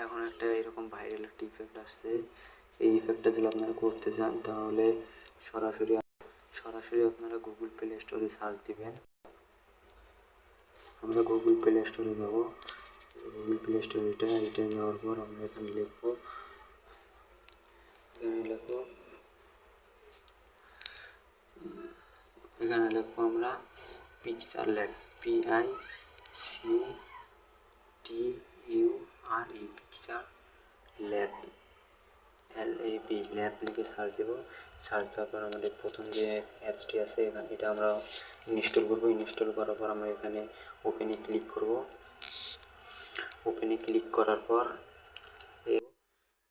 এখন একটা এরকম ভাইরাল একটা ইফেক্ট আসছে। এই ইফেক্টটা যদি আপনারা করতে চান তাহলে সরাসরি আপনারা গুগল প্লে স্টোরে সার্চ দিবেন। আমরা গুগল প্লে স্টোরে যাবো। গুগল প্লে স্টোরে এটা যাওয়ার পর আমরা এখানে লিখবো আমরা picture lab, PICTURE picture lab, LAB lab লিখে সার্চ দেবো। সার্চ দেওয়ার পর আমাদের প্রথম যে অ্যাপসটি আছে এখানে এটা আমরা ইনস্টল করবো। ইনস্টল করার পর আমরা এখানে ওপেনে ক্লিক করব। ওপেনে ক্লিক করার পর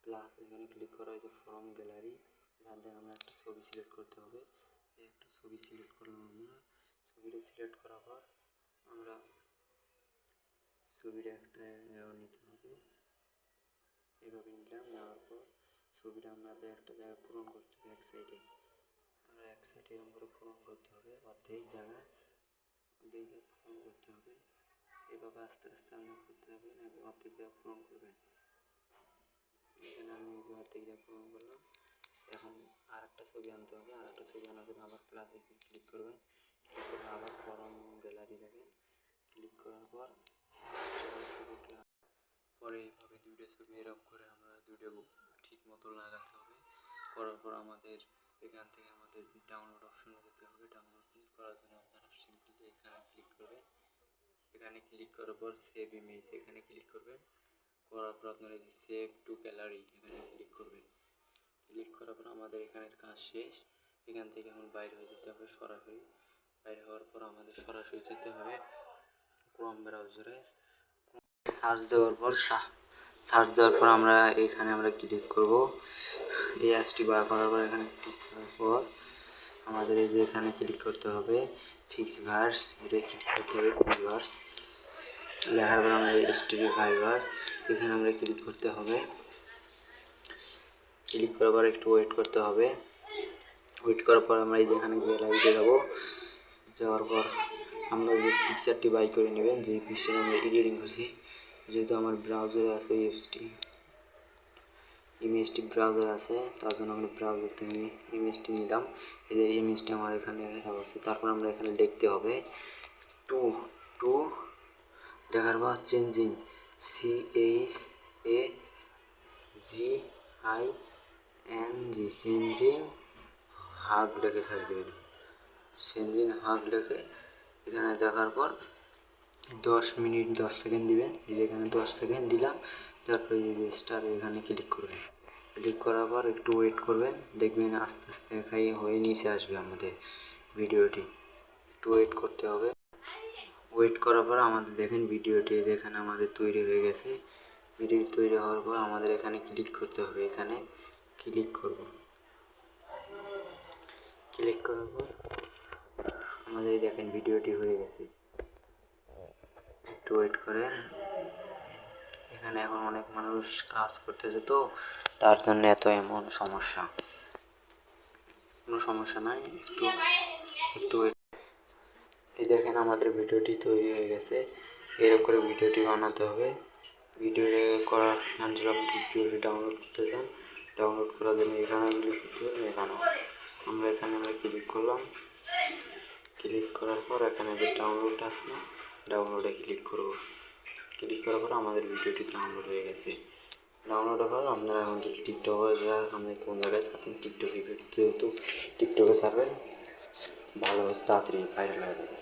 প্লাস এখানে ক্লিক করা হয়েছে ফ্রম গ্যালারি। এখান থেকে আমরা একটা ছবি সিলেক্ট করতে হবে। একটা ছবি সিলেক্ট করলাম। আমরা ছবিটা সিলেক্ট করার পর আমরা ছবিটা একটা নিতে হবে। এভাবে নিলাম। নেওয়ার পর ছবিটা আমাদের একটা জায়গায় পূরণ করতে হবে। এক সাইডে এরকম করে পূরণ করতে হবে। অর্ধেক জায়গায় পূরণ করতে হবে। এভাবে আস্তে আস্তে আমরা করতে হবে। অর্ধেক জায়গা পূরণ করবেন। এখানে আমি অর্ধেক জায়গা পূরণ করলাম। এখন আর একটা ছবি আনতে হবে। আর একটা ছবি আনার জন্য আবার প্লাসে ক্লিক করবেন। ক্লিক করে আবার ফরম গ্যালারি দেবেন। ক্লিক করার পর পরে এইভাবে দুইটা ছবি এরকম করে আমরা দুইটা ঠিক মতো লাগাতে হবে। করার পর আমাদের এখান থেকে আমাদের ডাউনলোড অপশনে যেতে হবে। ডাউনলোড করার জন্য আপনারা সিম্পলি এখানে ক্লিক করবেন। এখানে ক্লিক করার পর সেভ ইমেজ এখানে ক্লিক করবেন। করার পর আপনারা সেভ টু গ্যালারি এখানে ক্লিক করবেন। ক্লিক করার পর আমাদের এখানের কাজ শেষ। এখান থেকে এখন বাইরে হয়ে যেতে হবে সরাসরি। বাইরে হওয়ার পর আমাদের সরাসরি যেতে হবে ক্রোম ব্রাউজারে। সার্চ দেওয়ার পর আমরা এখানে ক্লিক করব। এই অ্যাপসটি বার করার পর এখানে ক্লিক করার পর আমাদের এই যে এখানে ক্লিক করতে হবে ফিক্সভার্স। এটা ক্লিক করতে হবে ফিক্সভার্স লেখার পর আমরা HTML ফাইবার এখানে আমরা ক্লিক করতে হবে। ক্লিক করার পর একটু ওয়েট করতে হবে। ওয়েট করার পর আমরা এই যেখানে গ্যালারিতে যাওয়ার পর আমরা যে পিকচারটি বাই করে নেবেন, যে পিকচার আমরা এডিটিং করছি, যেহেতু আমার ব্রাউজারে আছে ইমেজটি ব্রাউজার আছে, তার জন্য আমরা ব্রাউজার থেকে ইমেজটি নিলাম। এই যে ইমেজটি আমার এখানে আছে। তারপর আমরা এখানে লিখতে হবে টু দেখার পর চেঞ্জিং CHAGING চেঞ্জিং হাগ লিখে সার্চ দেবেন। চেঞ্জিং হাগ লিখে এখানে দেখার পর 10 মিনিট 10 সেকেন্ড দিবেন। এখানে 10 সেকেন্ড দিলাম। তারপরে স্টার এখানে ক্লিক করবেন। ক্লিক করার পর একটু ওয়েট করবেন। দেখবেন আস্তে আস্তে হয়ে নিচে আসবে আমাদের ভিডিওটি। একটু ওয়েট করতে হবে। ওয়েট করার পর আমাদের দেখেন ভিডিওটি এখানে আমাদের তৈরি হয়ে গেছে। ভিডিওটি তৈরি হওয়ার পর আমাদের এখানে ক্লিক করতে হবে। এখানে ক্লিক করব। ক্লিক করার পর আমাদের দেখেন ভিডিওটি হয়ে গেছে। একটু ওয়েট করেন। এখানে এখন অনেক মানুষ কাজ করতেছে, তো তার জন্য এমন সমস্যা। কোনো সমস্যা নাই, একটু এই দেখেন আমাদের ভিডিওটি তৈরি হয়ে গেছে। এরকম করে ভিডিওটি বানাতে হবে। ভিডিও করার জন্য ভিডিওটি ডাউনলোড করতে চান, ডাউনলোড করার জন্য এখানে ক্লিক করতে হবে। আমরা ক্লিক করলাম। ক্লিক করার পর এখানে যে ডাউনলোড আসলো, ডাউনলোডে ক্লিক করব। ক্লিক করার পর আমাদের ভিডিওটি ডাউনলোড হয়ে গেছে। ডাউনলোড হওয়ার পর আপনারা এখন টিকটকে আপনি কোন জায়গায় ছাড়বেন, টিকটকে ছাড়বেন, ভালো তাড়াতাড়ি ভাইরাল হয়ে যাবে।